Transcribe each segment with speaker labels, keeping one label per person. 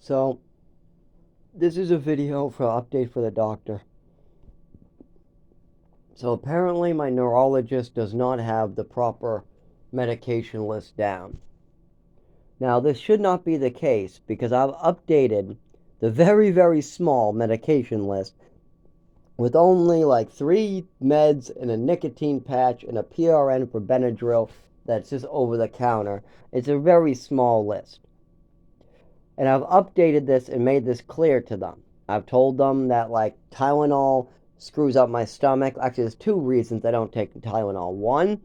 Speaker 1: So, this is a video for update for the doctor. So, apparently, my neurologist does not have the proper medication list down. Now, this should not be the case because I've updated the very, very small medication list with only like 3 meds and a nicotine patch and a PRN for Benadryl that's just over the counter. It's a very small list. And I've updated this and made this clear to them. I've told them that like Tylenol screws up my stomach. Actually, there's 2 reasons I don't take Tylenol. One,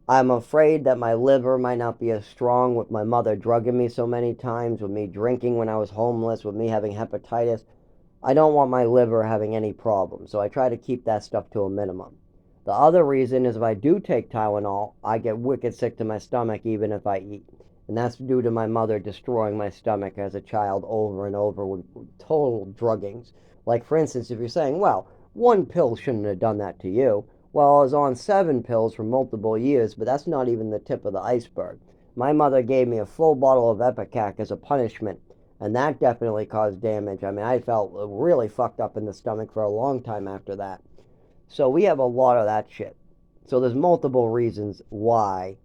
Speaker 1: I'm afraid that my liver might not be as strong with my mother drugging me so many times, with me drinking when I was homeless, with me having hepatitis. I don't want my liver having any problems, so I try to keep that stuff to a minimum. The other reason is if I do take Tylenol, I get wicked sick to my stomach even if I eat. And that's due to my mother destroying my stomach as a child over and over with total druggings. Like, for instance, if you're saying, well, 1 pill shouldn't have done that to you. Well, I was on 7 pills for multiple years, but that's not even the tip of the iceberg. My mother gave me a full bottle of Epicac as a punishment, and that definitely caused damage. I mean, I felt really fucked up in the stomach for a long time after that. So we have a lot of that shit. So there's multiple reasons why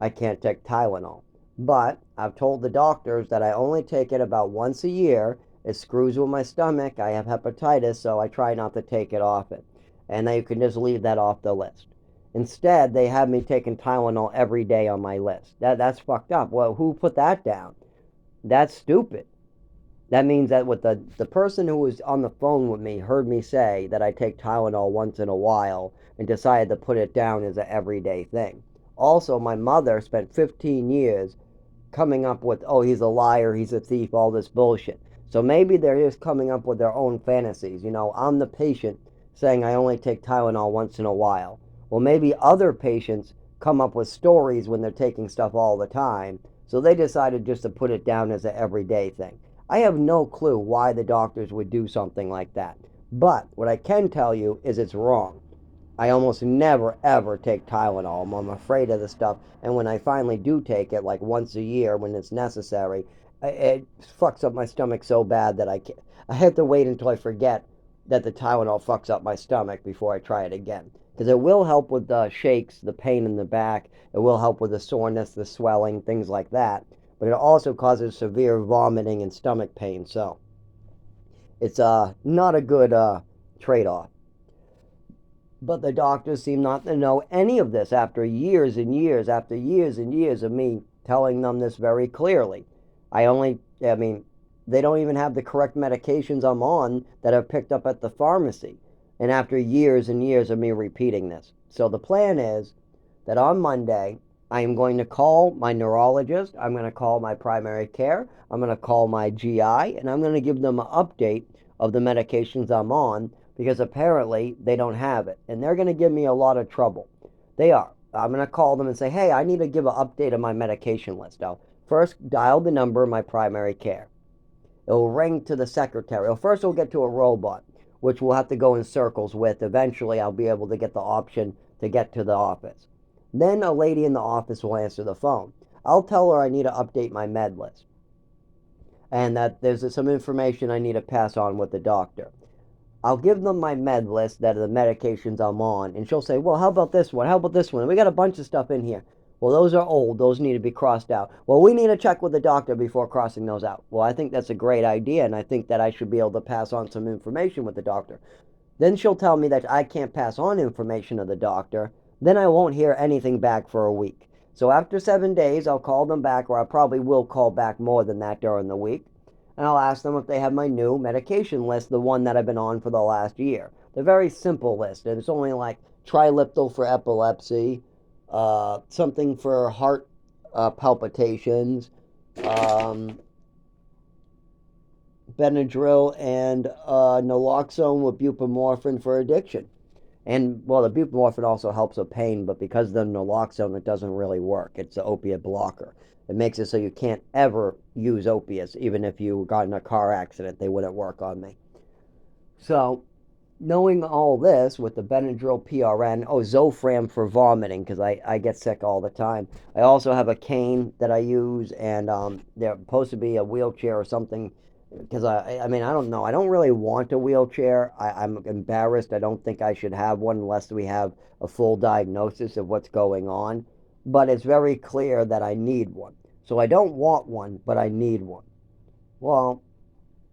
Speaker 1: I can't take Tylenol. But I've told the doctors that I only take it about once a year. It screws with my stomach. I have hepatitis, so I try not to take it often. And they can just leave that off the list. Instead, they have me taking Tylenol every day on my list. That's fucked up. Well, who put that down? That's stupid. That means that what the person who was on the phone with me heard me say that I take Tylenol once in a while and decided to put it down as an everyday thing. Also, my mother spent 15 years coming up with, oh, he's a liar, he's a thief, all this bullshit. So maybe they're just coming up with their own fantasies. I'm the patient saying I only take Tylenol once in a while. Well, maybe other patients come up with stories when they're taking stuff all the time. So they decided just to put it down as an everyday thing. I have no clue why the doctors would do something like that. But what I can tell you is it's wrong. I almost never ever take Tylenol. I'm afraid of the stuff, and when I finally do take it, like once a year when it's necessary, it fucks up my stomach so bad that I have to wait until I forget that the Tylenol fucks up my stomach before I try it again. Because it will help with the shakes, the pain in the back. It will help with the soreness, the swelling, things like that. But it also causes severe vomiting and stomach pain. So it's not a good trade-off. But the doctors seem not to know any of this after years and years, after years and years of me telling them this very clearly. I mean, they don't even have the correct medications I'm on that I've picked up at the pharmacy. And after years and years of me repeating this. So the plan is that on Monday, I am going to call my neurologist, I'm going to call my primary care, I'm going to call my GI, and I'm going to give them an update of the medications I'm on because apparently they don't have it. And they're going to give me a lot of trouble. They are. I'm going to call them and say, hey, I need to give an update of my medication list. I'll first dial the number of my primary care. It'll ring to the secretary. Well, first it'll get to a robot, which we'll have to go in circles with. Eventually, I'll be able to get the option to get to the office. Then a lady in the office will answer the phone. I'll tell her I need to update my med list and that there's some information I need to pass on with the doctor. I'll give them my med list that are the medications I'm on, and she'll say, well, how about this one? How about this one? We got a bunch of stuff in here. Well, those are old. Those need to be crossed out. Well, we need to check with the doctor before crossing those out. Well, I think that's a great idea, and I think that I should be able to pass on some information with the doctor. Then she'll tell me that I can't pass on information to the doctor. Then I won't hear anything back for a week. So after 7 days, I'll call them back, or I probably will call back more than that during the week. And I'll ask them if they have my new medication list, the one that I've been on for the last year. The very simple list. And it's only like Triliptal for epilepsy, something for heart palpitations, um, Benadryl, and naloxone with buprenorphine for addiction. And well, the buprenorphine also helps with pain, but because of the naloxone, it doesn't really work. It's an opiate blocker. It makes it so you can't ever use opiates, even if you got in a car accident, they wouldn't work on me. So knowing all this with the Benadryl PRN, oh, Zofran for vomiting because I get sick all the time. I also have a cane that I use, and they're supposed to be a wheelchair or something because I mean, I don't know. I don't really want a wheelchair. I'm embarrassed. I don't think I should have one unless we have a full diagnosis of what's going on. But it's very clear that I need one. So I don't want one, but I need one. Well,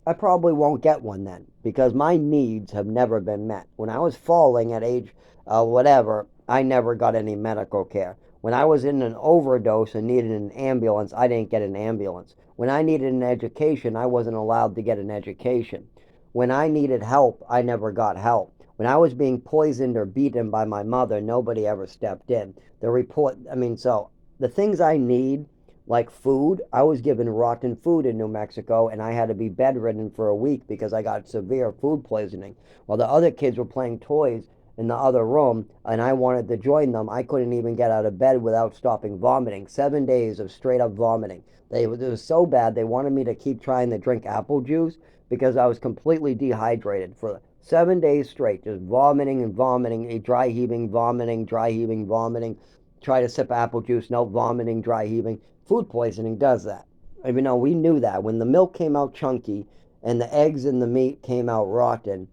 Speaker 1: I probably won't get one then because my needs have never been met. When I was falling at age whatever, I never got any medical care. When I was in an overdose and needed an ambulance, I didn't get an ambulance. When I needed an education, I wasn't allowed to get an education. When I needed help, I never got help. When I was being poisoned or beaten by my mother, nobody ever stepped in. So the things I need, like food, I was given rotten food in New Mexico and I had to be bedridden for a week because I got severe food poisoning. While the other kids were playing toys in the other room and I wanted to join them, I couldn't even get out of bed without stopping vomiting. 7 days of straight up vomiting. It was so bad they wanted me to keep trying to drink apple juice because I was completely dehydrated for 7 days straight, just vomiting and vomiting, dry heaving, vomiting, dry heaving, vomiting. Try to sip apple juice, no vomiting, dry heaving. Food poisoning does that. Even though we knew that when the milk came out chunky and the eggs and the meat came out rotten,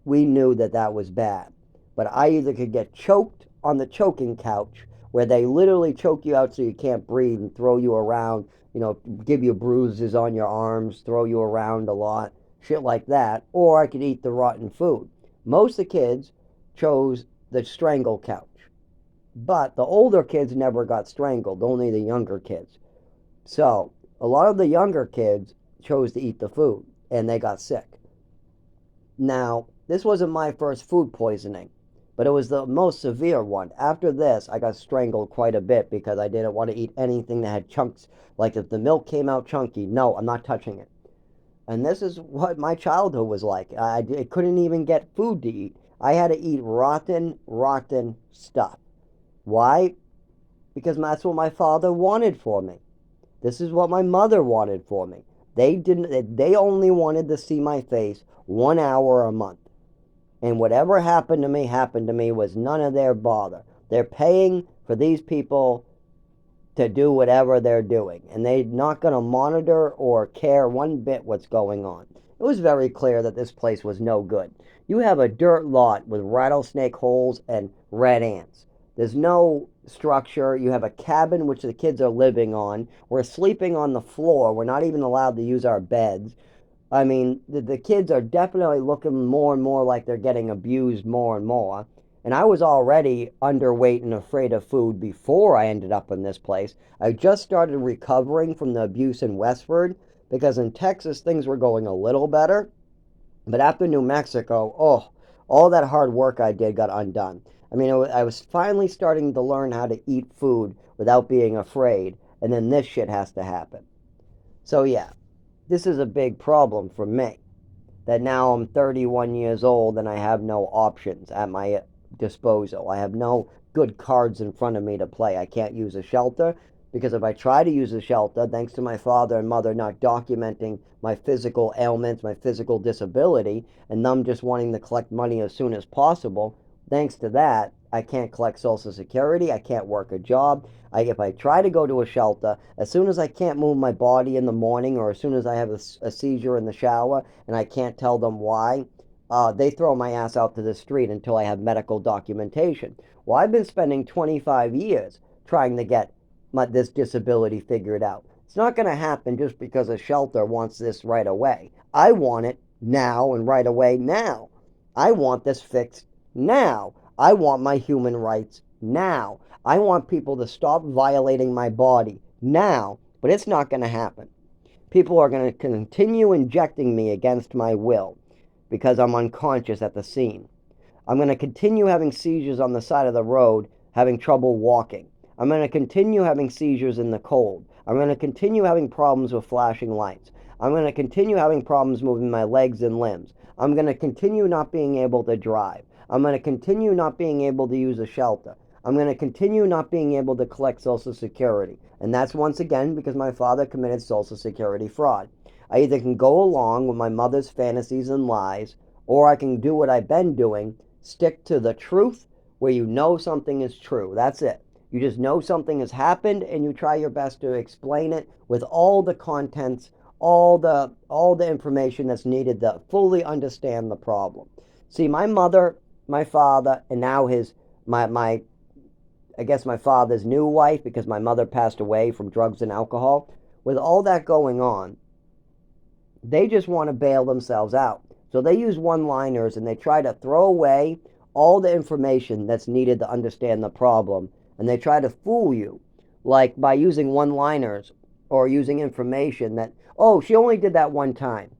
Speaker 1: we knew that that was bad. But I either could get choked on the choking couch, where they literally choke you out so you can't breathe and throw you around, give you bruises on your arms, throw you around a lot, shit like that, or I could eat the rotten food. Most of the kids chose the strangle couch. But the older kids never got strangled, only the younger kids. So a lot of the younger kids chose to eat the food and they got sick. Now, this wasn't my first food poisoning, but it was the most severe one. After this, I got strangled quite a bit because I didn't want to eat anything that had chunks. Like if the milk came out chunky, no, I'm not touching it. And this is what my childhood was like. I couldn't even get food to eat. I had to eat rotten stuff. Why? Because that's what my father wanted for me. This is what my mother wanted for me. They only wanted to see my face 1 hour a month. And whatever happened to me was none of their bother. They're paying for these people to do whatever they're doing, and they're not going to monitor or care one bit what's going on. It was very clear that this place was no good. You have a dirt lot with rattlesnake holes and red ants. There's no structure. You have a cabin which the kids are living on. We're sleeping on the floor. We're not even allowed to use our beds. I mean, the kids are definitely looking more and more like they're getting abused more and more. And I was already underweight and afraid of food before I ended up in this place. I just started recovering from the abuse in Westford because in Texas things were going a little better. But after New Mexico, oh, all that hard work I did got undone. I mean, I was finally starting to learn how to eat food without being afraid, and then this shit has to happen. So, yeah, this is a big problem for me. That now I'm 31 years old and I have no options at my disposal. I have no good cards in front of me to play. I can't use a shelter because if I try to use a shelter, thanks to my father and mother not documenting my physical ailments, my physical disability, and them just wanting to collect money as soon as possible, thanks to that, I can't collect Social Security. I can't work a job. If I try to go to a shelter, as soon as I can't move my body in the morning or as soon as I have a seizure in the shower and I can't tell them why, they throw my ass out to the street until I have medical documentation. Well, I've been spending 25 years trying to get this disability figured out. It's not going to happen just because a shelter wants this right away. I want it now and right away now. I want this fixed now. I want my human rights now. I want people to stop violating my body now, but it's not going to happen. People are going to continue injecting me against my will because I'm unconscious at the scene. I'm going to continue having seizures on the side of the road, having trouble walking. I'm going to continue having seizures in the cold. I'm going to continue having problems with flashing lights. I'm going to continue having problems moving my legs and limbs. I'm going to continue not being able to drive. I'm going to continue not being able to use a shelter. I'm going to continue not being able to collect Social Security. And that's once again because my father committed Social Security fraud. I either can go along with my mother's fantasies and lies, or I can do what I've been doing, stick to the truth where you know something is true. That's it. You just know something has happened and you try your best to explain it with all the contents, all the information that's needed to fully understand the problem. See, my mother, my father, and now his my I guess my father's new wife, because my mother passed away from drugs and alcohol. With all that going on, they just want to bail themselves out. So they use one-liners and they try to throw away all the information that's needed to understand the problem. And they try to fool you, like by using one-liners or using information that, oh, she only did that one time.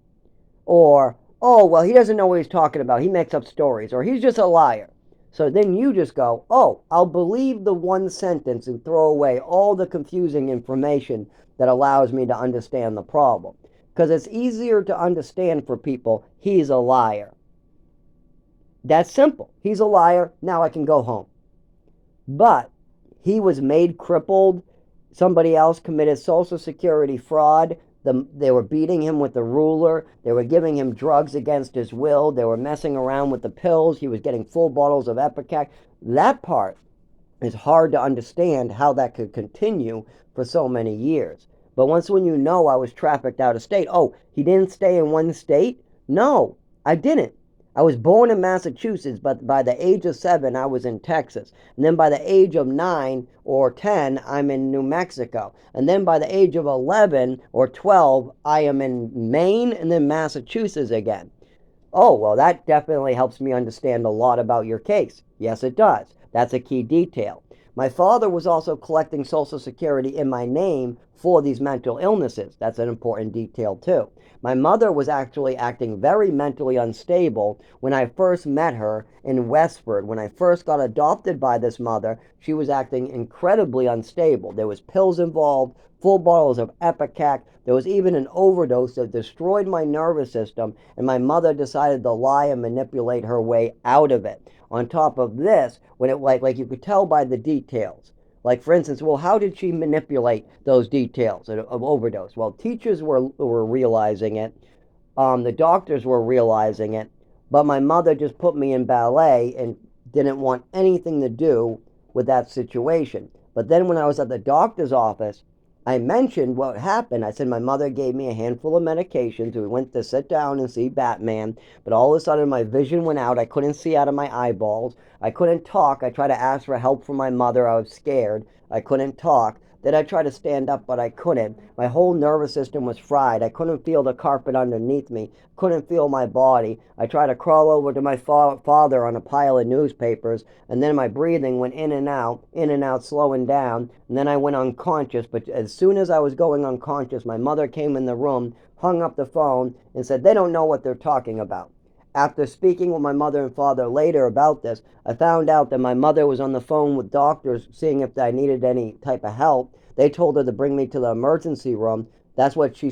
Speaker 1: Or, oh, well, he doesn't know what he's talking about. He makes up stories. Or he's just a liar. So then you just go, oh, I'll believe the one sentence and throw away all the confusing information that allows me to understand the problem. Because it's easier to understand for people, he's a liar. That's simple. He's a liar. Now I can go home. But he was made crippled. Somebody else committed Social Security fraud. They were beating him with the ruler. They were giving him drugs against his will. They were messing around with the pills. He was getting full bottles of Ipecac. That part is hard to understand how that could continue for so many years. But once when you know I was trafficked out of state, oh, he didn't stay in one state? No, I didn't. I was born in Massachusetts, but by the age of 7, I was in Texas. And then by the age of 9 or 10, I'm in New Mexico. And then by the age of 11 or 12, I am in Maine and then Massachusetts again. Oh, well, that definitely helps me understand a lot about your case. Yes, it does. That's a key detail. My father was also collecting Social Security in my name for these mental illnesses. That's an important detail, too. My mother was actually acting very mentally unstable when I first met her in Westford. When I first got adopted by this mother, she was acting incredibly unstable. There was pills involved, full bottles of Ipecac. There was even an overdose that destroyed my nervous system, and my mother decided to lie and manipulate her way out of it. On top of this, when it like you could tell by the details. Like, for instance, well, how did she manipulate those details of overdose? Well, teachers were realizing it. The doctors were realizing it. But my mother just put me in ballet and didn't want anything to do with that situation. But then when I was at the doctor's office, I mentioned what happened. I said my mother gave me a handful of medications. We went to sit down and see Batman, but all of a sudden my vision went out. I couldn't see out of my eyeballs. I couldn't talk. I tried to ask for help from my mother. I was scared. I couldn't talk. Then I tried to stand up, but I couldn't. My whole nervous system was fried. I couldn't feel the carpet underneath me. Couldn't feel my body. I tried to crawl over to my father on a pile of newspapers, and then my breathing went in and out, slowing down. And then I went unconscious. But as soon as I was going unconscious, my mother came in the room, hung up the phone, and said, "They don't know what they're talking about." After speaking with my mother and father later about this, I found out that my mother was on the phone with doctors seeing if I needed any type of help. They told her to bring me to the emergency room. That's when she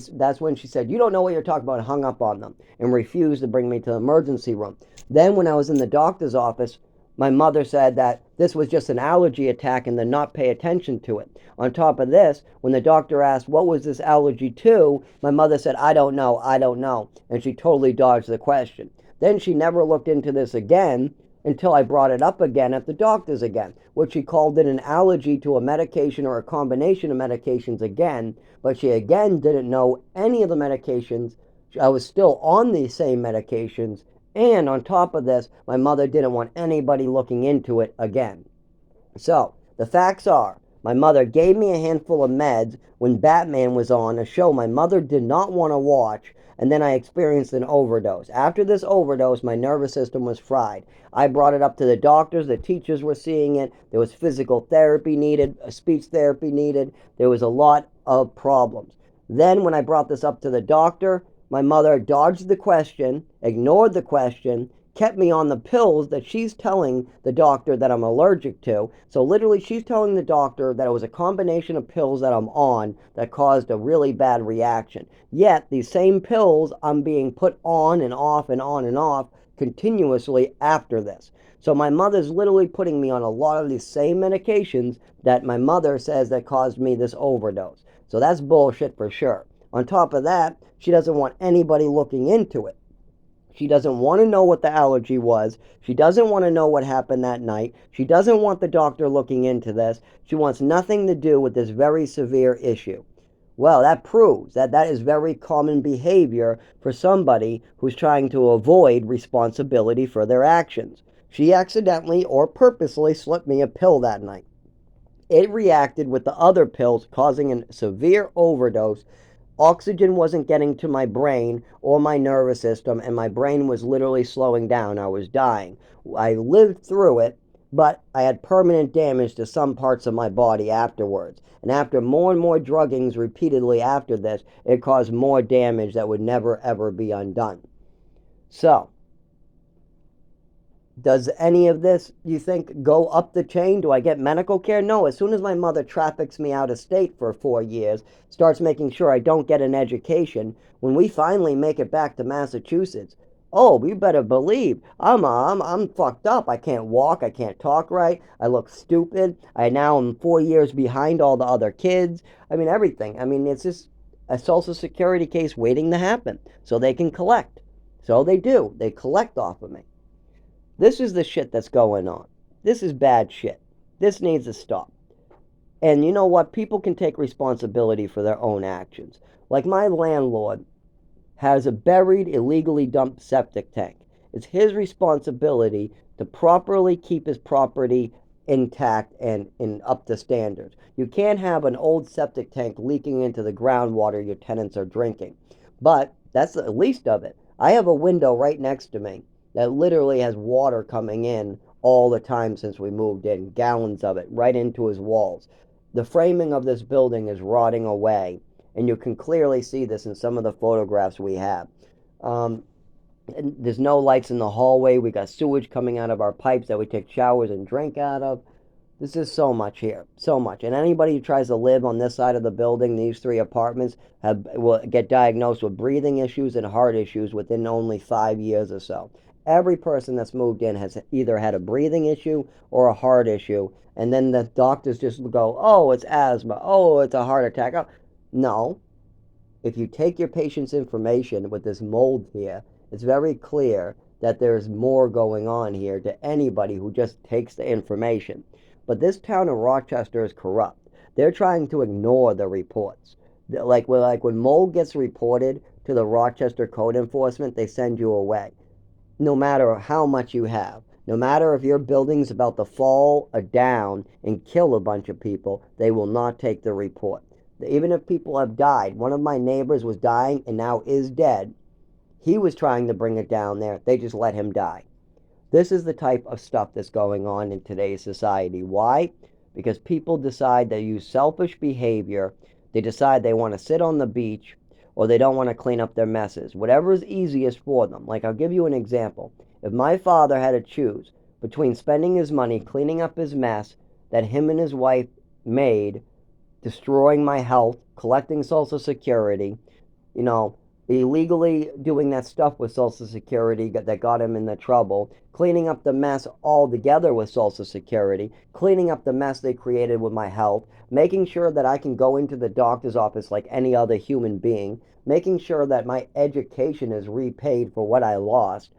Speaker 1: said, "You don't know what you're talking about," and hung up on them and refused to bring me to the emergency room. Then when I was in the doctor's office, my mother said that this was just an allergy attack and to not pay attention to it. On top of this, when the doctor asked, "What was this allergy to?" my mother said, I don't know. And she totally dodged the question. Then she never looked into this again until I brought it up again at the doctor's again, which she called it an allergy to a medication or a combination of medications again, but she again didn't know any of the medications. I was still on these same medications, and on top of this, my mother didn't want anybody looking into it again. So, the facts are, my mother gave me a handful of meds when Batman was on, a show my mother did not want to watch, and then I experienced an overdose. After this overdose, my nervous system was fried. I brought it up to the doctors. The teachers were seeing it. There was physical therapy needed, speech therapy needed. There was a lot of problems. Then when I brought this up to the doctor, my mother dodged the question, ignored the question, kept me on the pills that she's telling the doctor that I'm allergic to. So literally she's telling the doctor that it was a combination of pills that I'm on that caused a really bad reaction. Yet these same pills I'm being put on and off and on and off continuously after this. So my mother's literally putting me on a lot of these same medications that my mother says that caused me this overdose. So that's bullshit for sure. On top of that, she doesn't want anybody looking into it. She doesn't want to know what the allergy was. She doesn't want to know what happened that night. She doesn't want the doctor looking into this. She wants nothing to do with this very severe issue. Well, that proves that that is very common behavior for somebody who's trying to avoid responsibility for their actions. She accidentally or purposely slipped me a pill that night. It reacted with the other pills, causing a severe overdose. Oxygen wasn't getting to my brain or my nervous system, and my brain was literally slowing down. I was dying. I lived through it, but I had permanent damage to some parts of my body afterwards. And after more and more druggings repeatedly after this, it caused more damage that would never ever be undone. So, does any of this, you think, go up the chain? Do I get medical care? No. As soon as my mother traffics me out of state for 4 years, starts making sure I don't get an education, when we finally make it back to Massachusetts, oh, you better believe I'm fucked up. I can't walk. I can't talk right. I look stupid. I now am 4 years behind all the other kids. I mean, everything. I mean, it's just a Social Security case waiting to happen so they can collect. So they do. They collect off of me. This is the shit that's going on. This is bad shit. This needs to stop. And you know what? People can take responsibility for their own actions. Like my landlord has a buried, illegally dumped septic tank. It's his responsibility to properly keep his property intact and up to standards. You can't have an old septic tank leaking into the groundwater your tenants are drinking. But that's the least of it. I have a window right next to me that literally has water coming in all the time since we moved in, gallons of it, right into his walls. The framing of this building is rotting away, and you can clearly see this in some of the photographs we have. And there's no lights in the hallway. We got sewage coming out of our pipes that we take showers and drink out of. This is so much here, so much. And anybody who tries to live on this side of the building, these 3 apartments, will get diagnosed with breathing issues and heart issues within only 5 years or so. Every person that's moved in has either had a breathing issue or a heart issue, and then the doctors just go, oh, it's asthma, oh, it's a heart attack. Oh. No. If you take your patient's information with this mold here, it's very clear that there's more going on here to anybody who just takes the information. But this town of Rochester is corrupt. They're trying to ignore the reports. Like when mold gets reported to the Rochester Code Enforcement, they send you away. No matter how much you have, no matter if your building's about to fall down and kill a bunch of people, they will not take the report. Even if people have died, one of my neighbors was dying and now is dead. He was trying to bring it down there. They just let him die. This is the type of stuff that's going on in today's society. Why? Because people decide they use selfish behavior. They decide they want to sit on the beach, or they don't want to clean up their messes. Whatever is easiest for them. Like, I'll give you an example. If my father had to choose between spending his money cleaning up his mess that him and his wife made, destroying my health, collecting Social Security, you know, illegally doing that stuff with Social Security that got him in the trouble, cleaning up the mess all together with Social Security, cleaning up the mess they created with my health, making sure that I can go into the doctor's office like any other human being, making sure that my education is repaid for what I lost,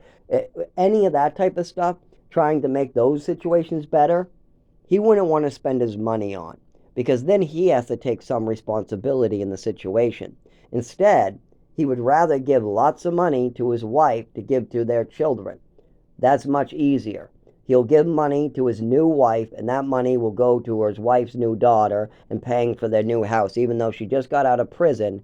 Speaker 1: any of that type of stuff, trying to make those situations better, he wouldn't want to spend his money on, because then he has to take some responsibility in the situation. Instead, he would rather give lots of money to his wife to give to their children. That's much easier. He'll give money to his new wife, and that money will go to his wife's new daughter and paying for their new house, even though she just got out of prison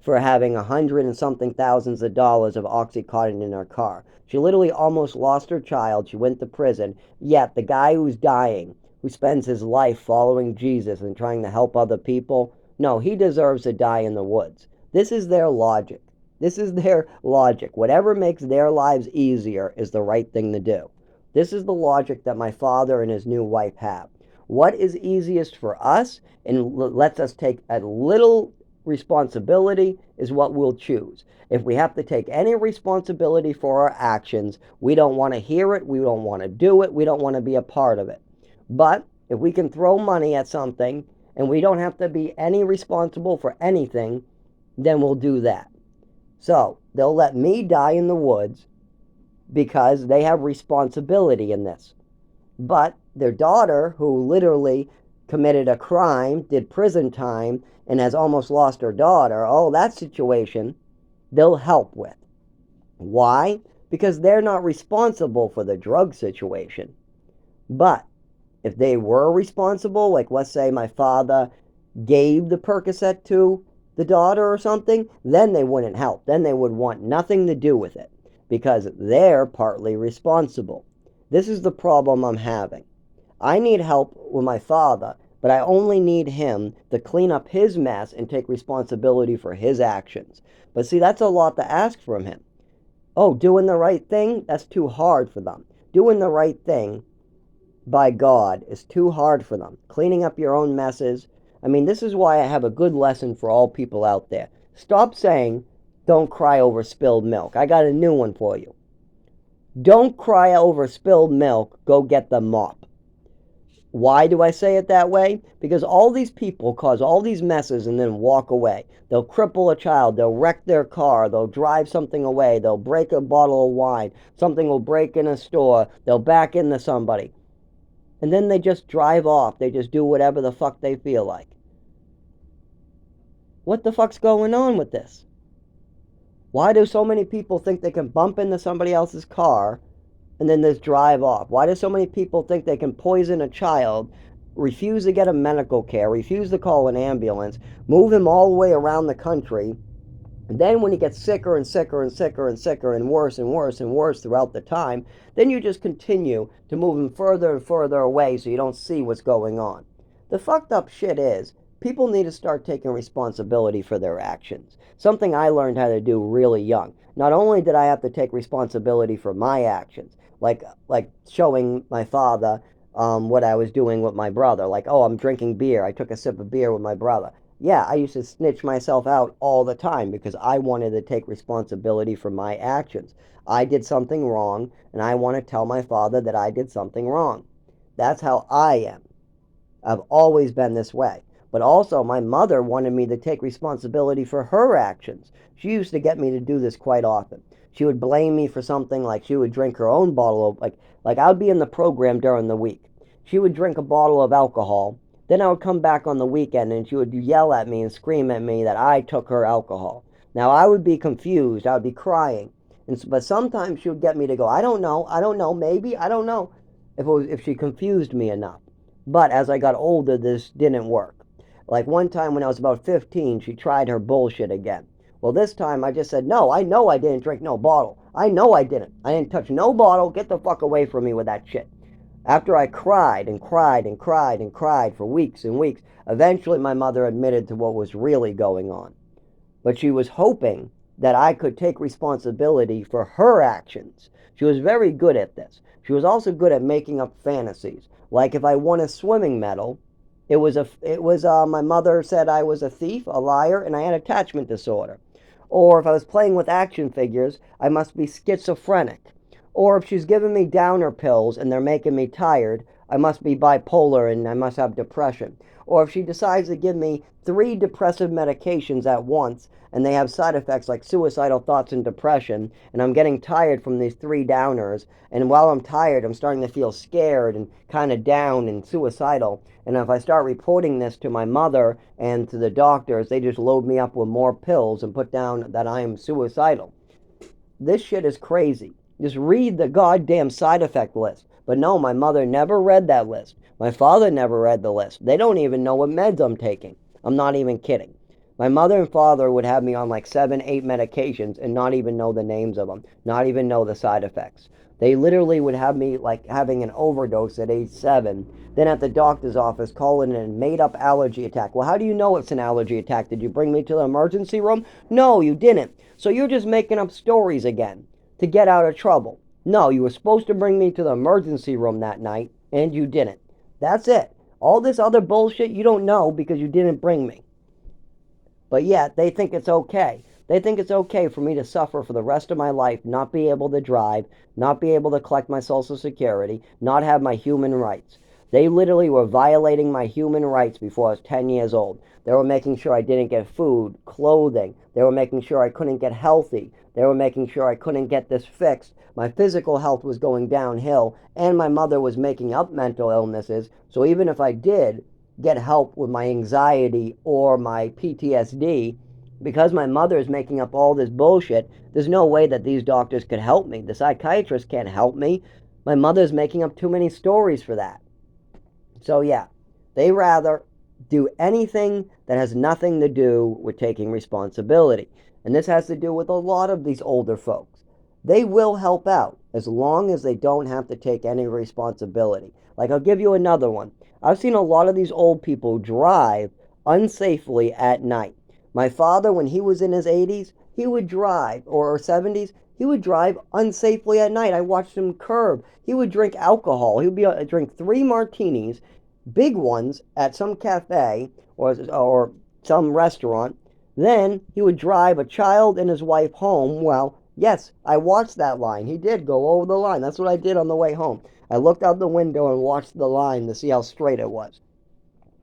Speaker 1: for having 100 and something thousands of dollars of Oxycontin in her car. She literally almost lost her child. She went to prison. Yet the guy who's dying, who spends his life following Jesus and trying to help other people, no, he deserves to die in the woods. This is their logic. This is their logic. Whatever makes their lives easier is the right thing to do. This is the logic that my father and his new wife have. What is easiest for us and lets us take a little responsibility is what we'll choose. If we have to take any responsibility for our actions, we don't want to hear it, we don't want to do it, we don't want to be a part of it. But if we can throw money at something and we don't have to be any responsible for anything, then we'll do that. So they'll let me die in the woods because they have responsibility in this. But their daughter, who literally committed a crime, did prison time, and has almost lost her daughter, oh, that situation, they'll help with. Why? Because they're not responsible for the drug situation. But if they were responsible, like let's say my father gave the Percocet to the daughter or something, then they wouldn't help. Then they would want nothing to do with it because they're partly responsible. This is the problem I'm having. I need help with my father, but I only need him to clean up his mess and take responsibility for his actions. But see, that's a lot to ask from him. Oh, doing the right thing? That's too hard for them. Doing the right thing by God is too hard for them. Cleaning up your own messes. I mean, this is why I have a good lesson for all people out there. Stop saying, don't cry over spilled milk. I got a new one for you. Don't cry over spilled milk. Go get the mop. Why do I say it that way? Because all these people cause all these messes and then walk away. They'll cripple a child, they'll wreck their car, they'll drive something away, they'll break a bottle of wine, something will break in a store, they'll back into somebody. And then they just drive off, they just do whatever the fuck they feel like. What the fuck's going on with this? Why do so many people think they can bump into somebody else's car and then just drive off? Why do so many people think they can poison a child, refuse to get a medical care, refuse to call an ambulance, move him all the way around the country, and then when he gets sicker and sicker and sicker and sicker and worse and worse and worse throughout the time, then you just continue to move him further and further away so you don't see what's going on. The fucked up shit is, people need to start taking responsibility for their actions. Something I learned how to do really young. Not only did I have to take responsibility for my actions, like showing my father what I was doing with my brother. Like, oh, I'm drinking beer. I took a sip of beer with my brother. Yeah, I used to snitch myself out all the time because I wanted to take responsibility for my actions. I did something wrong, and I want to tell my father that I did something wrong. That's how I am. I've always been this way. But also, my mother wanted me to take responsibility for her actions. She used to get me to do this quite often. She would blame me for something, like she would drink her own bottle of, like I would be in the program during the week. She would drink a bottle of alcohol. Then I would come back on the weekend and she would yell at me and scream at me that I took her alcohol. Now I would be confused. I would be crying. But sometimes she would get me to go, I don't know, maybe, I don't know, if she confused me enough. But as I got older, this didn't work. Like one time when I was about 15, she tried her bullshit again. Well, this time I just said, no, I know I didn't drink no bottle. I know I didn't. I didn't touch no bottle. Get the fuck away from me with that shit. After I cried and cried and cried and cried for weeks and weeks, eventually my mother admitted to what was really going on. But she was hoping that I could take responsibility for her actions. She was very good at this. She was also good at making up fantasies. Like if I won a swimming medal, my mother said I was a thief, a liar, and I had attachment disorder. Or if I was playing with action figures, I must be schizophrenic. Or if she's giving me downer pills and they're making me tired, I must be bipolar and I must have depression. Or if she decides to give me 3 depressive medications at once and they have side effects like suicidal thoughts and depression, and I'm getting tired from these 3 downers, and while I'm tired, I'm starting to feel scared and kind of down and suicidal. And if I start reporting this to my mother and to the doctors, they just load me up with more pills and put down that I am suicidal. This shit is crazy. Just read the goddamn side effect list. But no, my mother never read that list. My father never read the list. They don't even know what meds I'm taking. I'm not even kidding. My mother and father would have me on like 7, 8 medications and not even know the names of them, not even know the side effects. They literally would have me like having an overdose at age 7, then at the doctor's office calling it a made-up allergy attack. Well, how do you know it's an allergy attack? Did you bring me to the emergency room? No, you didn't. So you're just making up stories again to get out of trouble. No, you were supposed to bring me to the emergency room that night, and you didn't. That's it. All this other bullshit you don't know because you didn't bring me. But yet, they think it's okay. They think it's okay for me to suffer for the rest of my life, not be able to drive, not be able to collect my Social Security, not have my human rights. They literally were violating my human rights before I was 10 years old. They were making sure I didn't get food, clothing. They were making sure I couldn't get healthy. They were making sure I couldn't get this fixed. My physical health was going downhill, and my mother was making up mental illnesses. So even if I did get help with my anxiety or my PTSD, because my mother is making up all this bullshit, there's no way that these doctors could help me. The psychiatrist can't help me. My mother's making up too many stories for that. So yeah, they rather do anything that has nothing to do with taking responsibility. And this has to do with a lot of these older folks. They will help out as long as they don't have to take any responsibility. Like, I'll give you another one. I've seen a lot of these old people drive unsafely at night. My father, when he was in his 80s, he would drive, or 70s, he would drive unsafely at night. I watched him curb. He would drink alcohol. He would drink 3 martinis, big ones, at some cafe or some restaurant. Then he would drive a child and his wife home. Well, yes, I watched that line. He did go over the line. That's what I did on the way home. I looked out the window and watched the line to see how straight it was.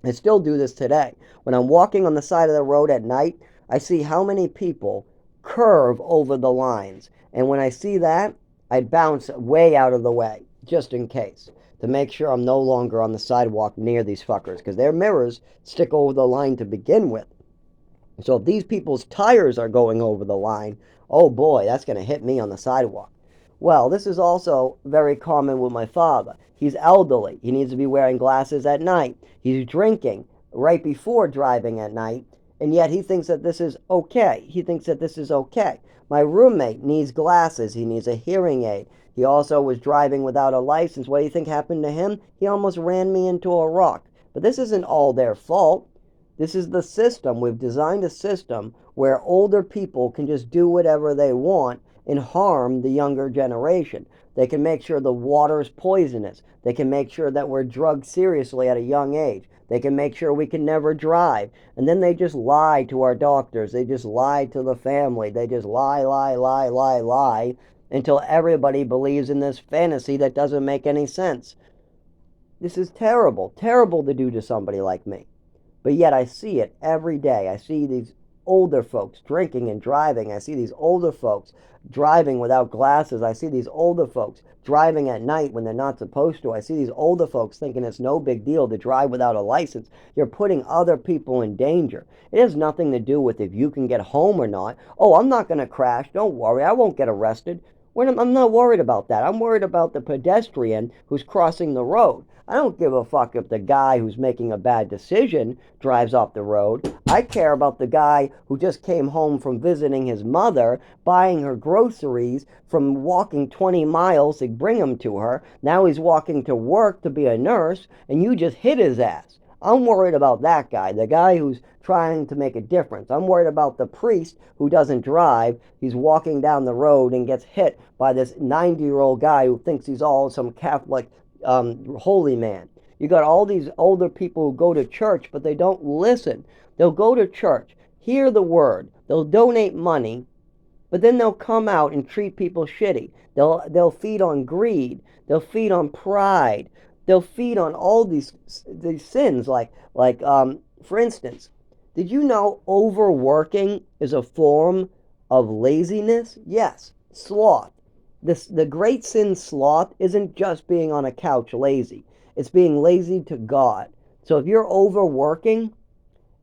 Speaker 1: I still do this today. When I'm walking on the side of the road at night, I see how many people curve over the lines. And when I see that, I bounce way out of the way, just in case, to make sure I'm no longer on the sidewalk near these fuckers, because their mirrors stick over the line to begin with. So if these people's tires are going over the line, oh boy, that's going to hit me on the sidewalk. Well, this is also very common with my father. He's elderly. He needs to be wearing glasses at night. He's drinking right before driving at night, and yet he thinks that this is okay. He thinks that this is okay. My roommate needs glasses. He needs a hearing aid. He also was driving without a license. What do you think happened to him? He almost ran me into a rock. But this isn't all their fault. This is the system. We've designed a system where older people can just do whatever they want and harm the younger generation. They can make sure the water is poisonous. They can make sure that we're drugged seriously at a young age. They can make sure we can never drive. And then they just lie to our doctors. They just lie to the family. They just lie until everybody believes in this fantasy that doesn't make any sense. This is terrible. Terrible to do to somebody like me. But yet I see it every day. I see these older folks drinking and driving. I see these older folks driving without glasses. I see these older folks driving at night when they're not supposed to. I see these older folks thinking it's no big deal to drive without a license. You're putting other people in danger. It has nothing to do with if you can get home or not. Oh, I'm not going to crash. Don't worry. I won't get arrested. I'm not worried about that. I'm worried about the pedestrian who's crossing the road. I don't give a fuck if the guy who's making a bad decision drives off the road. I care about the guy who just came home from visiting his mother, buying her groceries, from walking 20 miles to bring them to her. Now he's walking to work to be a nurse, and you just hit his ass. I'm worried about that guy, the guy who's trying to make a difference. I'm worried about the priest who doesn't drive. He's walking down the road and gets hit by this 90-year-old guy who thinks he's all some Catholic holy man. You got all these older people who go to church, but they don't listen. They'll go to church, hear the word, they'll donate money, but then they'll come out and treat people shitty. They'll feed on greed. They'll feed on pride. They'll feed on all these sins. Like for instance, did you know overworking is a form of laziness? Yes, sloth. The great sin sloth isn't just being on a couch lazy. It's being lazy to God. So if you're overworking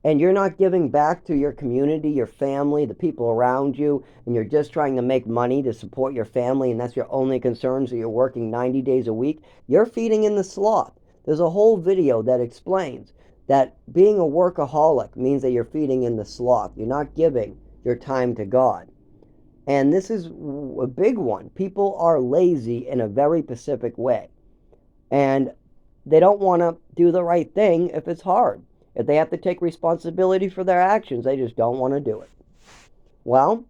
Speaker 1: and you're not giving back to your community, your family, the people around you, and you're just trying to make money to support your family, and that's your only concern, so you're working 90 days a week, you're feeding in the sloth. There's a whole video that explains that being a workaholic means that you're feeding in the sloth. You're not giving your time to God. And this is a big one. People are lazy in a very specific way. And they don't want to do the right thing if it's hard. If they have to take responsibility for their actions, they just don't want to do it. Well,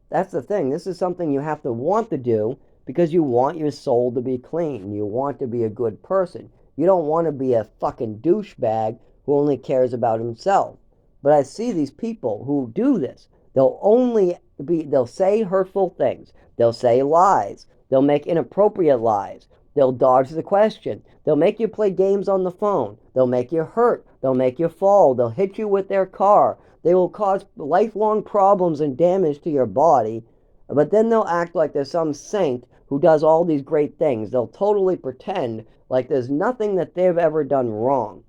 Speaker 1: that's the thing. This is something you have to want to do because you want your soul to be clean. You want to be a good person. You don't want to be a fucking douchebag who only cares about himself. But I see these people who do this. They'll say hurtful things. They'll say lies. They'll make inappropriate lies. They'll dodge the question. They'll make you play games on the phone. They'll make you hurt. They'll make you fall. They'll hit you with their car. They will cause lifelong problems and damage to your body. But then they'll act like there's some saint who does all these great things. They'll totally pretend like there's nothing that they've ever done wrong.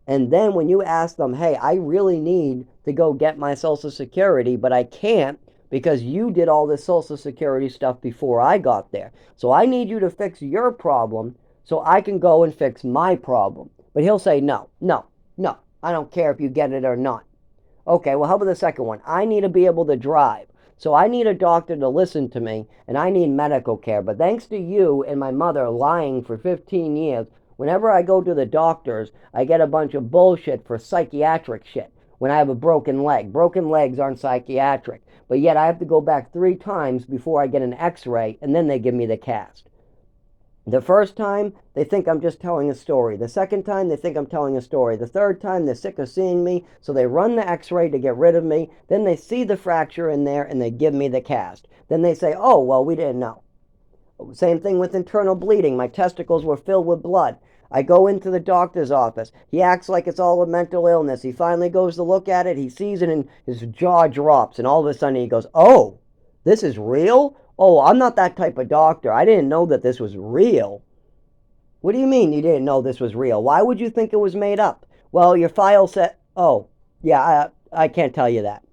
Speaker 1: And then when you ask them, hey, I really need to go get my Social Security, but I can't because you did all this Social Security stuff before I got there. So I need you to fix your problem so I can go and fix my problem. But he'll say, no, no, no, I don't care if you get it or not. Okay, well, how about the second one? I need to be able to drive. So I need a doctor to listen to me, and I need medical care. But thanks to you and my mother lying for 15 years, whenever I go to the doctors, I get a bunch of bullshit for psychiatric shit. When I have a broken leg. Broken legs aren't psychiatric. But yet I have to go back 3 times before I get an x-ray, and then they give me the cast. The first time, they think I'm just telling a story. The second time, they think I'm telling a story. The third time, they're sick of seeing me, so they run the x-ray to get rid of me. Then they see the fracture in there, and they give me the cast. Then they say, oh, well, we didn't know. Same thing with internal bleeding. My testicles were filled with blood. I go into the doctor's office. He acts like it's all a mental illness. He finally goes to look at it. He sees it, and his jaw drops. And all of a sudden, he goes, oh, this is real? Oh, I'm not that type of doctor. I didn't know that this was real. What do you mean you didn't know this was real? Why would you think it was made up? Well, your file said, oh, yeah, I can't tell you that.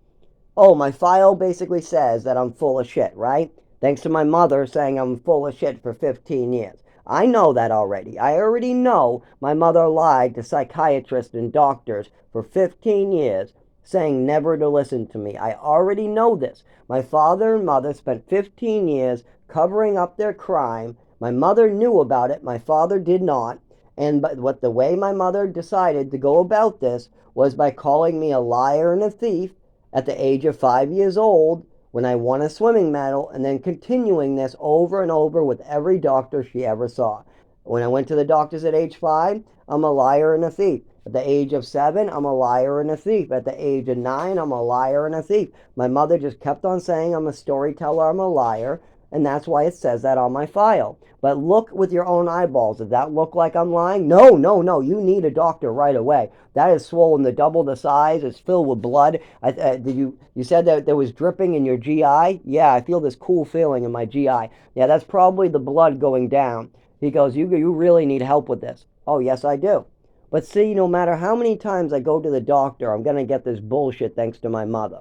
Speaker 1: Oh, my file basically says that I'm full of shit, right? Thanks to my mother saying I'm full of shit for 15 years. I know that already. I already know my mother lied to psychiatrists and doctors for 15 years saying never to listen to me. I already know this. My father and mother spent 15 years covering up their crime. My mother knew about it. My father did not. And but the way my mother decided to go about this was by calling me a liar and a thief at the age of 5 years old when I won a swimming medal, and then continuing this over and over with every doctor she ever saw. When I went to the doctors at age 5, I'm a liar and a thief. At the age of 7, I'm a liar and a thief. At the age of 9, I'm a liar and a thief. My mother just kept on saying I'm a storyteller, I'm a liar, and that's why it says that on my file. But look with your own eyeballs. Does that look like I'm lying? No, no, no. You need a doctor right away. That is swollen to double the size. It's filled with blood. You said that there was dripping in your GI? Yeah, I feel this cool feeling in my GI. Yeah, that's probably the blood going down. He goes, you really need help with this. Oh, yes, I do. But see, no matter how many times I go to the doctor, I'm going to get this bullshit thanks to my mother.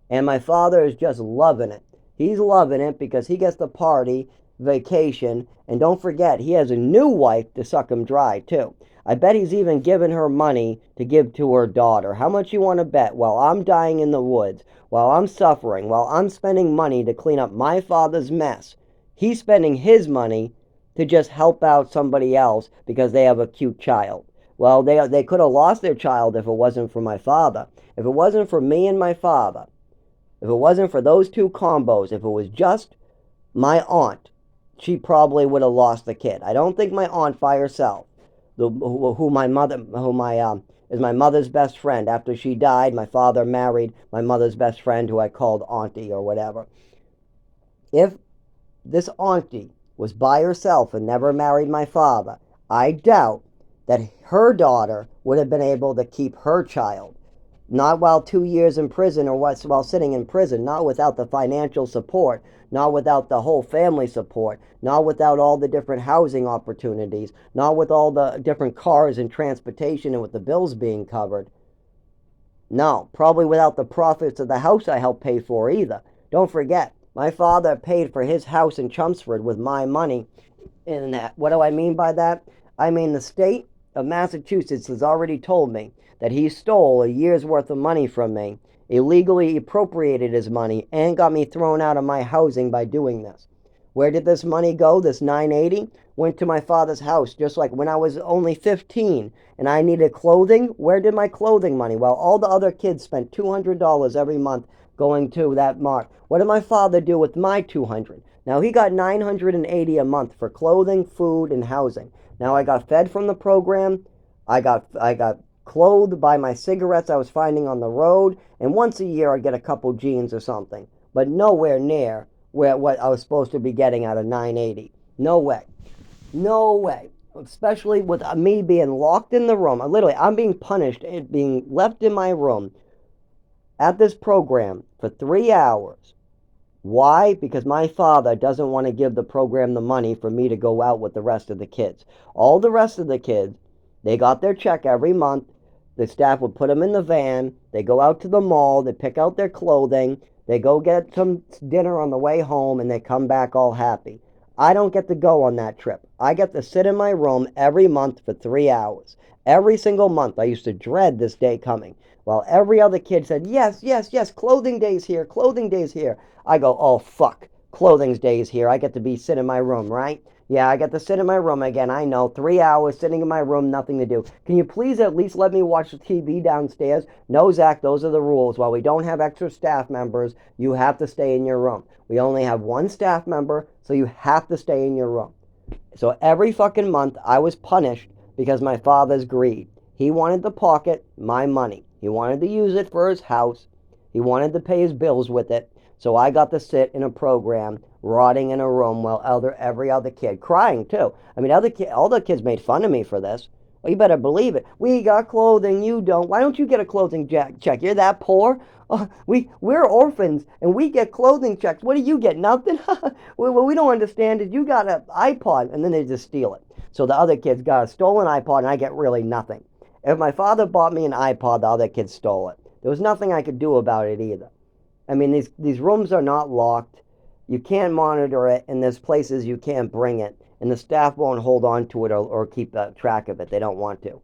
Speaker 1: And my father is just loving it. He's loving it because he gets to party, vacation, and don't forget, he has a new wife to suck him dry, too. I bet he's even given her money to give to her daughter. How much you want to bet? While I'm dying in the woods, while I'm suffering, while I'm spending money to clean up my father's mess, he's spending his money to just help out somebody else because they have a cute child. Well, they could have lost their child if it wasn't for my father. If it wasn't for me and my father, if it wasn't for those two combos, if it was just my aunt, she probably would have lost the kid. I don't think my aunt by herself, who is my mother's best friend. After she died, my father married my mother's best friend, who I called Auntie or whatever. If this auntie was by herself and never married my father, I doubt that her daughter would have been able to keep her child. Not while 2 years in prison or while sitting in prison, not without the financial support, not without the whole family support, not without all the different housing opportunities, not with all the different cars and transportation and with the bills being covered. No, probably without the profits of the house I helped pay for either. Don't forget, my father paid for his house in Chelmsford with my money. And what do I mean by that? I mean the state of Massachusetts has already told me that he stole a year's worth of money from me, illegally appropriated his money, and got me thrown out of my housing by doing this. Where did this money go, this $980? Went to my father's house, just like when I was only 15 and I needed clothing. Where did my clothing money? Well, all the other kids spent $200 every month going to that mart. What did my father do with my $200? Now, he got $980 a month for clothing, food, and housing. Now, I got fed from the program. I got clothed by my cigarettes I was finding on the road, and once a year I'd get a couple jeans or something, but nowhere near what I was supposed to be getting out of $980. No way. No way. Especially with me being locked in the room. I'm being punished, being left in my room at this program for 3 hours. Why? Because my father doesn't want to give the program the money for me to go out with the rest of the kids. All the rest of the kids, they got their check every month. The staff would put them in the van. They go out to the mall. They pick out their clothing. They go get some dinner on the way home and they come back all happy. I don't get to go on that trip. I get to sit in my room every month for 3 hours. Every single month. I used to dread this day coming. While every other kid said, yes, yes, yes, clothing day's here, clothing day's here. I go, oh, fuck, clothing day's here. I get to be sit in my room, right? Yeah, I get to sit in my room again. I know, 3 hours sitting in my room, nothing to do. Can you please at least let me watch the TV downstairs? No, Zach, those are the rules. While we don't have extra staff members, you have to stay in your room. We only have one staff member, so you have to stay in your room. So every fucking month, I was punished because my father's greed. He wanted to pocket my money. He wanted to use it for his house. He wanted to pay his bills with it. So I got to sit in a program, rotting in a room while every other kid crying too. I mean, all the kids made fun of me for this. Well, you better believe it. We got clothing, you don't. Why don't you get a clothing check? You're that poor. We're orphans and we get clothing checks. What do you get? Nothing. What we don't understand is you got an iPod and then they just steal it. So the other kids got a stolen iPod and I get really nothing. If my father bought me an iPod, the other kids stole it. There was nothing I could do about it either. I mean, these rooms are not locked. You can't monitor it, and there's places you can't bring it, and the staff won't hold on to it or keep track of it. They don't want to.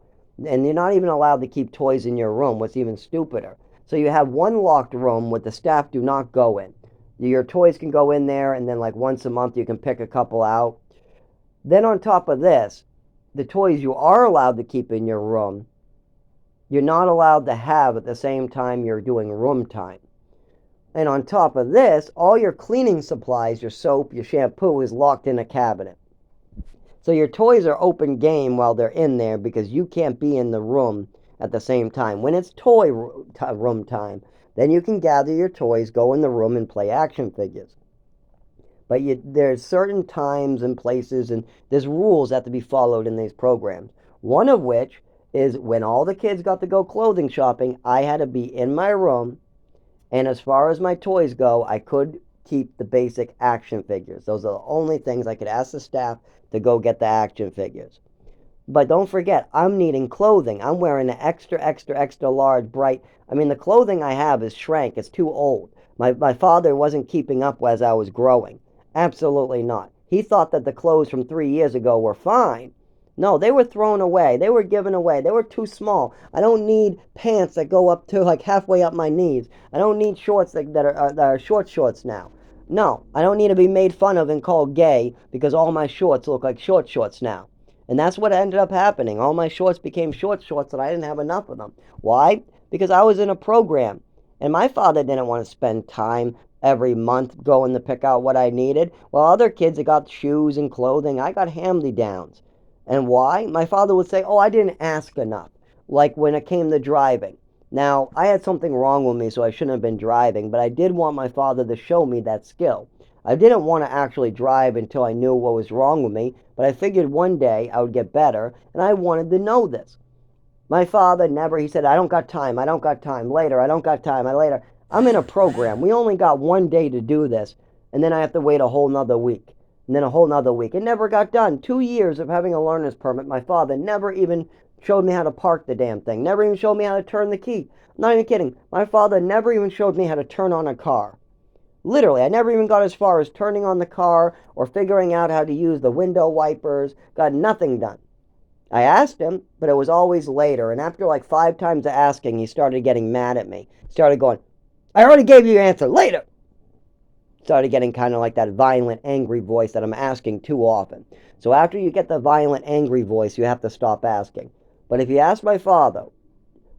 Speaker 1: And you're not even allowed to keep toys in your room, what's even stupider. So you have one locked room where the staff do not go in. Your toys can go in there, and then like once a month you can pick a couple out. Then on top of this, the toys you are allowed to keep in your room, you're not allowed to have at the same time you're doing room time. And on top of this, all your cleaning supplies, your soap, your shampoo is locked in a cabinet. So your toys are open game while they're in there because you can't be in the room at the same time. When it's toy room time, then you can gather your toys, go in the room and play action figures. But there's certain times and places and there's rules that have to be followed in these programs. One of which is when all the kids got to go clothing shopping, I had to be in my room. And as far as my toys go, I could keep the basic action figures. Those are the only things I could ask the staff to go get the action figures. But don't forget, I'm needing clothing. I'm wearing the extra, extra, extra large, bright. I mean, the clothing I have is shrank. It's too old. My father wasn't keeping up as I was growing. Absolutely not. He thought that the clothes from 3 years ago were fine. No, they were thrown away. They were given away. They were too small. I don't need pants that go up to like halfway up my knees. I don't need shorts that are short shorts now. No, I don't need to be made fun of and called gay because all my shorts look like short shorts now. And that's what ended up happening. All my shorts became short shorts and I didn't have enough of them. Why? Because I was in a program. And my father didn't want to spend time every month going to pick out what I needed. While other kids that got shoes and clothing, I got hand-me-downs. And why? My father would say, oh, I didn't ask enough. Like when it came to driving. Now, I had something wrong with me, so I shouldn't have been driving, but I did want my father to show me that skill. I didn't want to actually drive until I knew what was wrong with me, but I figured one day I would get better, and I wanted to know this. My father never, he said, I don't got time, I don't got time, later, I don't got time, later. I'm in a program. We only got one day to do this, and then I have to wait a whole nother week. And then a whole nother week. It never got done. 2 years of having a learner's permit. My father never even showed me how to park the damn thing. Never even showed me how to turn the key. I'm not even kidding. My father never even showed me how to turn on a car. Literally, I never even got as far as turning on the car or figuring out how to use the window wipers. Got nothing done. I asked him, but it was always later. And after like 5 times of asking, he started getting mad at me. He started going, I already gave you your answer. Later. Started getting kind of like that violent, angry voice that I'm asking too often. So after you get the violent, angry voice, you have to stop asking. But if you ask my father,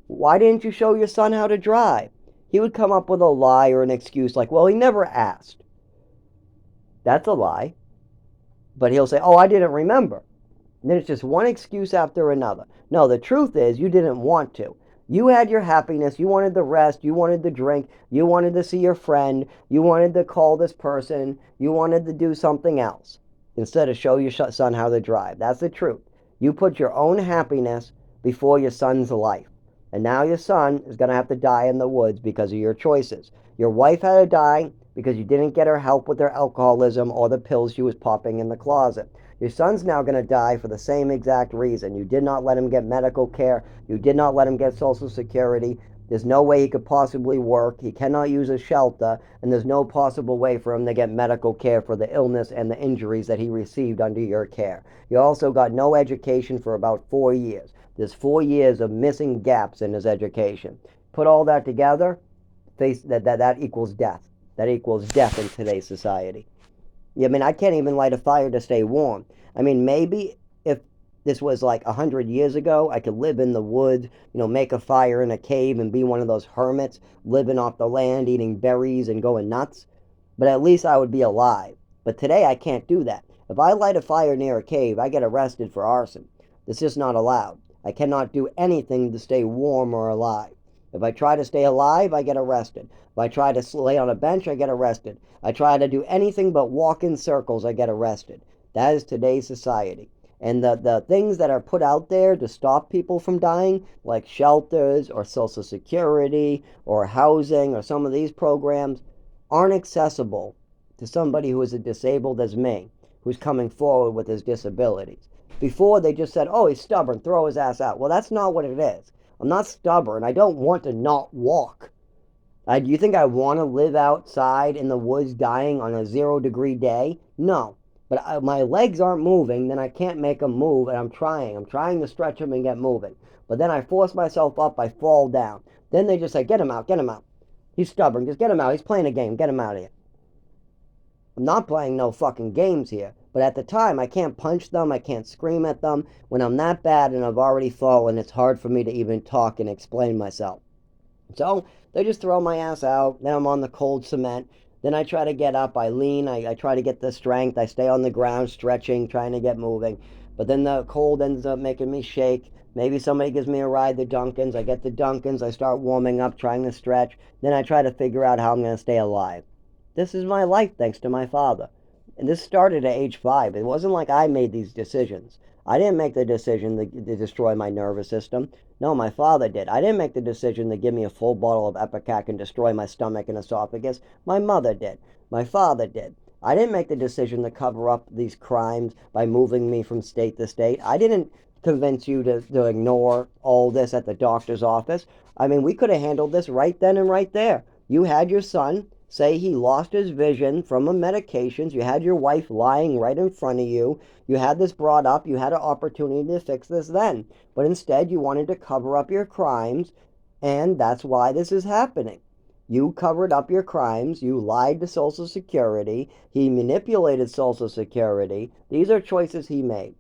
Speaker 1: why didn't you show your son how to drive? He would come up with a lie or an excuse like, well, he never asked. That's a lie. But he'll say, oh, I didn't remember. And then it's just one excuse after another. No, the truth is you didn't want to. You had your happiness. You wanted the rest. You wanted the drink. You wanted to see your friend. You wanted to call this person. You wanted to do something else. instead of show your son how to drive. That's the truth. You put your own happiness before your son's life. And now your son is going to have to die in the woods because of your choices. Your wife had to die because you didn't get her help with her alcoholism or the pills she was popping in the closet. Your son's now going to die for the same exact reason. You did not let him get medical care. You did not let him get Social Security. There's no way he could possibly work. He cannot use a shelter, and there's no possible way for him to get medical care for the illness and the injuries that he received under your care. He also got no education for about 4 years. There's 4 years of missing gaps in his education. Put all that together, that equals death. That equals death in today's society. I mean, I can't even light a fire to stay warm. I mean, maybe if this was like 100 years ago, I could live in the woods, make a fire in a cave and be one of those hermits living off the land, eating berries and going nuts. But at least I would be alive. But today I can't do that. If I light a fire near a cave, I get arrested for arson. It's just not allowed. I cannot do anything to stay warm or alive. If I try to stay alive, I get arrested. If I try to lay on a bench, I get arrested. I try to do anything but walk in circles, I get arrested. That is today's society. And the things that are put out there to stop people from dying, like shelters or Social Security or housing or some of these programs, aren't accessible to somebody who is as disabled as me, who's coming forward with his disabilities. Before, they just said, oh, he's stubborn, throw his ass out. Well, that's not what it is. I'm not stubborn. I don't want to not walk. Do you think I want to live outside in the woods dying on a 0-degree day? No. But my legs aren't moving, then I can't make them move, and I'm trying. I'm trying to stretch them and get moving. But then I force myself up, I fall down. Then they just say, get him out, get him out. He's stubborn, just get him out. He's playing a game, get him out of here. I'm not playing no fucking games here. But at the time, I can't punch them, I can't scream at them. When I'm that bad and I've already fallen, it's hard for me to even talk and explain myself. So they just throw my ass out. Then I'm on the cold cement. Then I try to get up. I lean. I try to get the strength. I stay on the ground, stretching, trying to get moving. But then the cold ends up making me shake. Maybe somebody gives me a ride to Dunkin's. I get the Dunkin's. I start warming up, trying to stretch. Then I try to figure out how I'm going to stay alive. This is my life thanks to my father. And this started at age 5. It wasn't like I made these decisions. I didn't make the decision to destroy my nervous system. No, my father did. I didn't make the decision to give me a full bottle of Ipecac and destroy my stomach and esophagus. My mother did. My father did. I didn't make the decision to cover up these crimes by moving me from state to state. I didn't convince you to ignore all this at the doctor's office. I mean, we could have handled this right then and right there. You had your son say he lost his vision from the medications. You had your wife lying right in front of you. You had this brought up. You had an opportunity to fix this then. But instead, you wanted to cover up your crimes, and that's why this is happening. You covered up your crimes. You lied to Social Security. He manipulated Social Security. These are choices he made.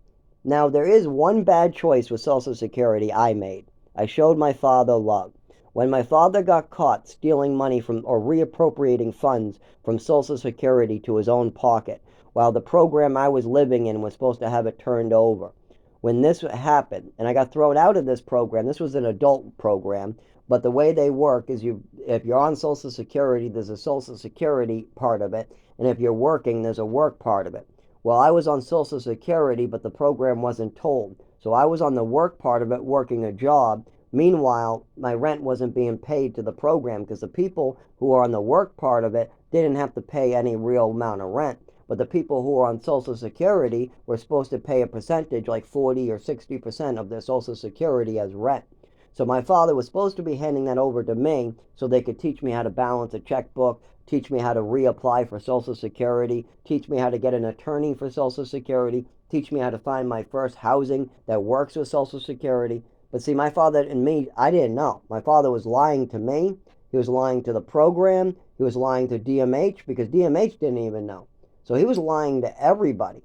Speaker 1: Now, there is one bad choice with Social Security I made. I showed my father love. When my father got caught stealing money from or reappropriating funds from Social Security to his own pocket, while the program I was living in was supposed to have it turned over. When this happened, and I got thrown out of this program, this was an adult program, but the way they work is if you're on Social Security, there's a Social Security part of it, and if you're working, there's a work part of it. Well, I was on Social Security, but the program wasn't told. So I was on the work part of it, working a job. Meanwhile, my rent wasn't being paid to the program because the people who are on the work part of it didn't have to pay any real amount of rent. But the people who are on Social Security were supposed to pay a percentage, like 40 or 60% of their Social Security as rent. So my father was supposed to be handing that over to me so they could teach me how to balance a checkbook, teach me how to reapply for Social Security, teach me how to get an attorney for Social Security, teach me how to find my first housing that works with Social Security. But see, my father and me, I didn't know. My father was lying to me. He was lying to the program. He was lying to DMH because DMH didn't even know. So he was lying to everybody.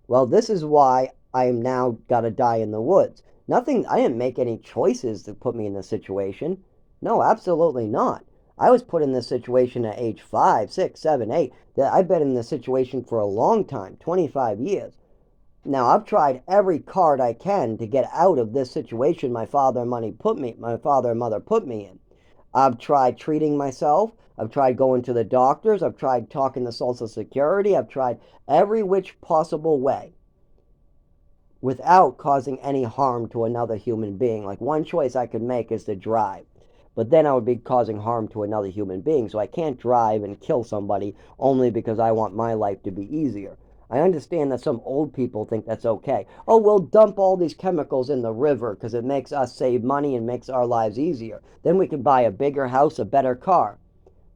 Speaker 1: Well, this is why I am now got to die in the woods. I didn't make any choices to put me in this situation. No, absolutely not. I was put in this situation at age 5, 6, 7, 8. I've been in this situation for a long time, 25 years. Now, I've tried every card I can to get out of this situation my father and mother put me in. I've tried treating myself. I've tried going to the doctors. I've tried talking to Social Security. I've tried every which possible way without causing any harm to another human being. Like, one choice I could make is to drive, but then I would be causing harm to another human being. So I can't drive and kill somebody only because I want my life to be easier. I understand that some old people think that's okay. Oh, we'll dump all these chemicals in the river because it makes us save money and makes our lives easier. Then we can buy a bigger house, a better car.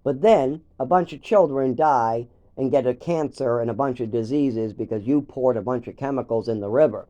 Speaker 1: But then a bunch of children die and get a cancer and a bunch of diseases because you poured a bunch of chemicals in the river.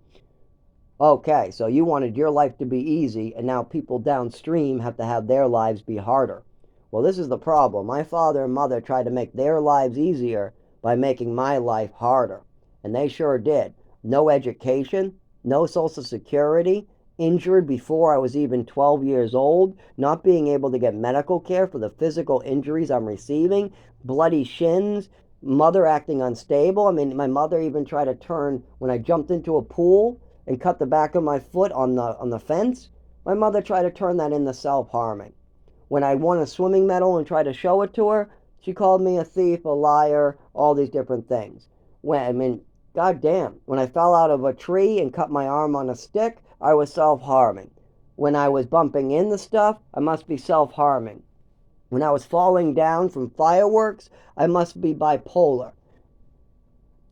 Speaker 1: Okay, so you wanted your life to be easy, and now people downstream have to have their lives be harder. Well, this is the problem. My father and mother tried to make their lives easier by making my life harder. And they sure did. No education, no Social Security, injured before I was even 12 years old, not being able to get medical care for the physical injuries I'm receiving, bloody shins, mother acting unstable. I mean, my mother even tried to turn when I jumped into a pool and cut the back of my foot on the fence. My mother tried to turn that into self-harming. When I won a swimming medal and tried to show it to her, she called me a thief, a liar, all these different things. Goddamn, when I fell out of a tree and cut my arm on a stick, I was self-harming. When I was bumping into stuff, I must be self-harming. When I was falling down from fireworks, I must be bipolar.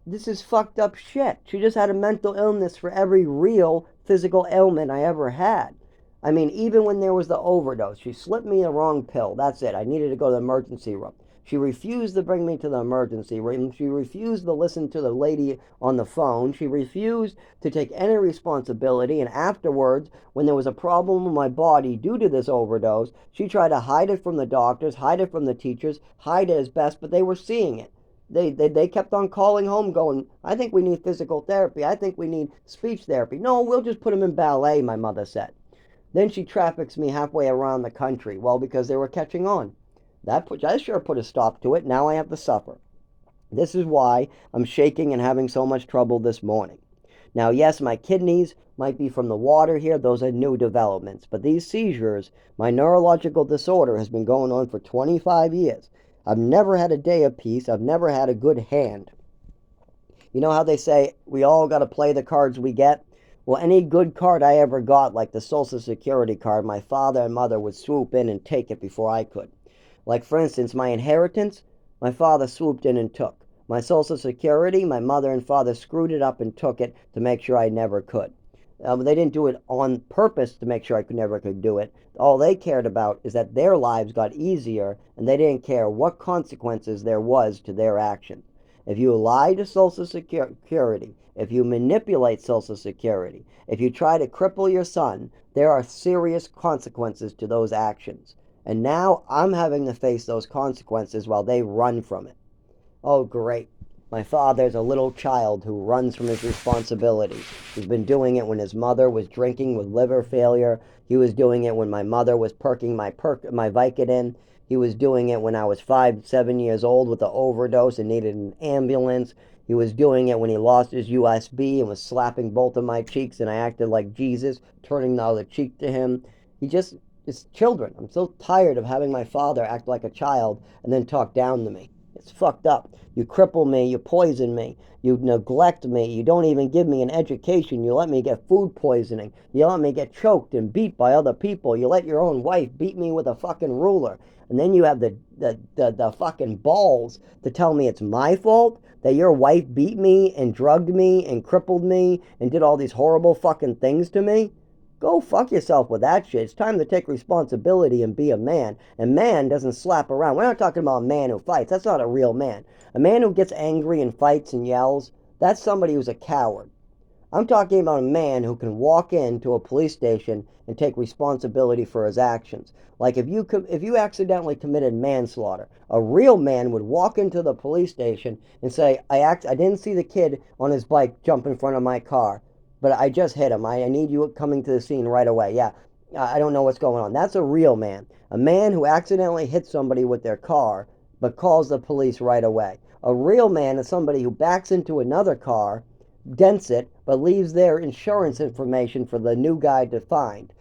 Speaker 1: This is fucked up shit. She just had a mental illness for every real physical ailment I ever had. I mean, even when there was the overdose, she slipped me the wrong pill. That's it. I needed to go to the emergency room. She refused to bring me to the emergency room. She refused to listen to the lady on the phone. She refused to take any responsibility. And afterwards, when there was a problem with my body due to this overdose, she tried to hide it from the doctors, hide it from the teachers, hide it as best, but they were seeing it. They kept on calling home going, I think we need physical therapy. I think we need speech therapy. No, we'll just put him in ballet, my mother said. Then she traffics me halfway around the country. Well, because they were catching on. That sure put a stop to it. Now I have to suffer. This is why I'm shaking and having so much trouble this morning. Now, yes, my kidneys might be from the water here. Those are new developments. But these seizures, my neurological disorder has been going on for 25 years. I've never had a day of peace. I've never had a good hand. You know how they say we all got to play the cards we get? Well, any good card I ever got, like the Social Security card, my father and mother would swoop in and take it before I could. Like, for instance, my inheritance, my father swooped in and took. My Social Security, my mother and father screwed it up and took it to make sure I never could. They didn't do it on purpose to make sure I never could do it. All they cared about is that their lives got easier, and they didn't care what consequences there was to their actions. If you lie to Social Security, if you manipulate Social Security, if you try to cripple your son, there are serious consequences to those actions. And now I'm having to face those consequences while they run from it. Oh, great. My father's a little child who runs from his responsibilities. He's been doing it when his mother was drinking with liver failure. He was doing it when my mother was perking my Vicodin. He was doing it when I was 7 years old with an overdose and needed an ambulance. He was doing it when he lost his USB and was slapping both of my cheeks, and I acted like Jesus, turning the other cheek to him. It's children. I'm so tired of having my father act like a child and then talk down to me. It's fucked up. You cripple me, you poison me, you neglect me, you don't even give me an education, you let me get food poisoning, you let me get choked and beat by other people, you let your own wife beat me with a fucking ruler, and then you have the fucking balls to tell me it's my fault that your wife beat me and drugged me and crippled me and did all these horrible fucking things to me. Go fuck yourself with that shit. It's time to take responsibility and be a man. And man doesn't slap around. We're not talking about a man who fights. That's not a real man. A man who gets angry and fights and yells, that's somebody who's a coward. I'm talking about a man who can walk into a police station and take responsibility for his actions. Like if you accidentally committed manslaughter, a real man would walk into the police station and say, I didn't see the kid on his bike jump in front of my car, but I just hit him. I need you coming to the scene right away. Yeah, I don't know what's going on. That's a real man. A man who accidentally hits somebody with their car, but calls the police right away. A real man is somebody who backs into another car, dents it, but leaves their insurance information for the new guy to find,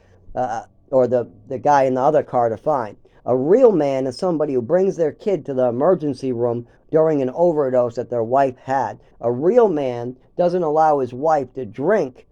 Speaker 1: or the guy in the other car to find. A real man is somebody who brings their kid to the emergency room during an overdose that their wife had. A real man doesn't allow his wife to drink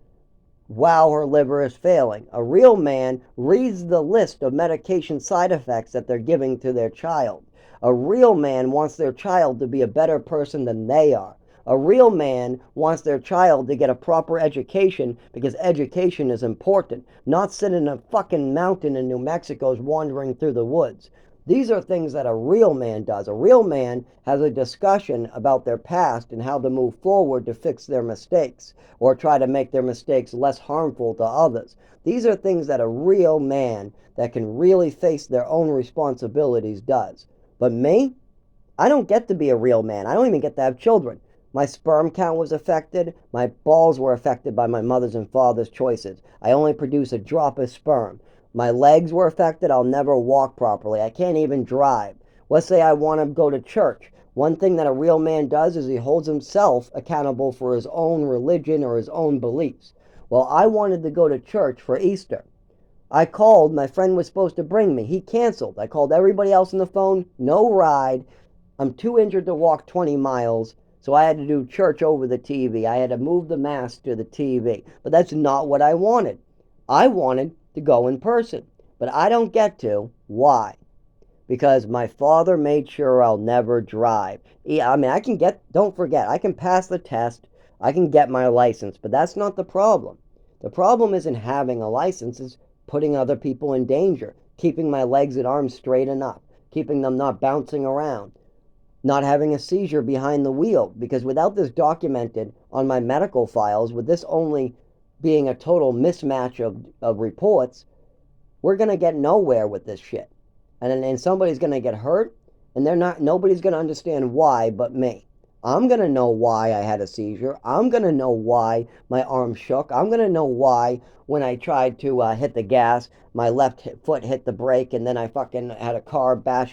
Speaker 1: while her liver is failing. A real man reads the list of medication side effects that they're giving to their child. A real man wants their child to be a better person than they are. A real man wants their child to get a proper education because education is important, not sit in a fucking mountain in New Mexico wandering through the woods. These are things that a real man does. A real man has a discussion about their past and how to move forward to fix their mistakes or try to make their mistakes less harmful to others. These are things that a real man that can really face their own responsibilities does. But me, I don't get to be a real man. I don't even get to have children. My sperm count was affected. My balls were affected by my mother's and father's choices. I only produce a drop of sperm. My legs were affected. I'll never walk properly. I can't even drive. Let's say I want to go to church. One thing that a real man does is he holds himself accountable for his own religion or his own beliefs. Well, I wanted to go to church for Easter. I called. My friend was supposed to bring me. He canceled. I called everybody else on the phone. No ride. I'm too injured to walk 20 miles. So I had to do church over the TV. I had to move the mass to the TV. But that's not what I wanted. I wanted to go in person. But I don't get to. Why? Because my father made sure I'll never drive. I mean, don't forget, I can pass the test. I can get my license. But that's not the problem. The problem isn't having a license. It's putting other people in danger. Keeping my legs and arms straight enough. Keeping them not bouncing around. Not having a seizure behind the wheel, because without this documented on my medical files, with this only being a total mismatch of reports, we're going to get nowhere with this shit. And somebody's going to get hurt, and nobody's going to understand why but me. I'm going to know why I had a seizure. I'm going to know why my arm shook. I'm going to know why when I tried to hit the gas, my left foot hit the brake, and then I fucking had a car bash